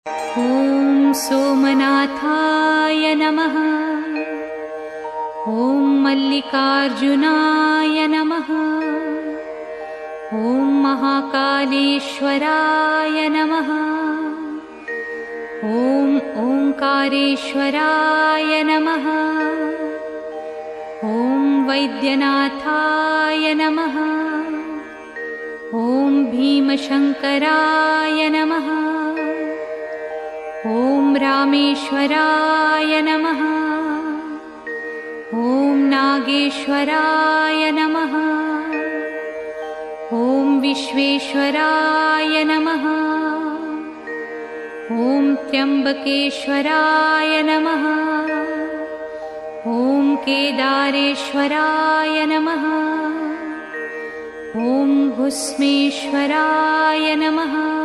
ॐ सोमनाथाय नमः। ॐ मल्लिकार्जुनाय नमः। ॐ महाकालेश्वराय नमः। ॐ ओंकारेश्वराय नमः। ॐ वैद्यनाथाय नमः। ॐ भीमशंकराय नमः। ॐ रामेश्वराय नमः। ॐ नागेश्वराय नमः। ॐ विश्वेश्वराय नमः। ॐ त्र्यंबकेश्वराय नमः। ॐ केदारेश्वराय नमः। ॐ भुस्मेश्वराय नमः।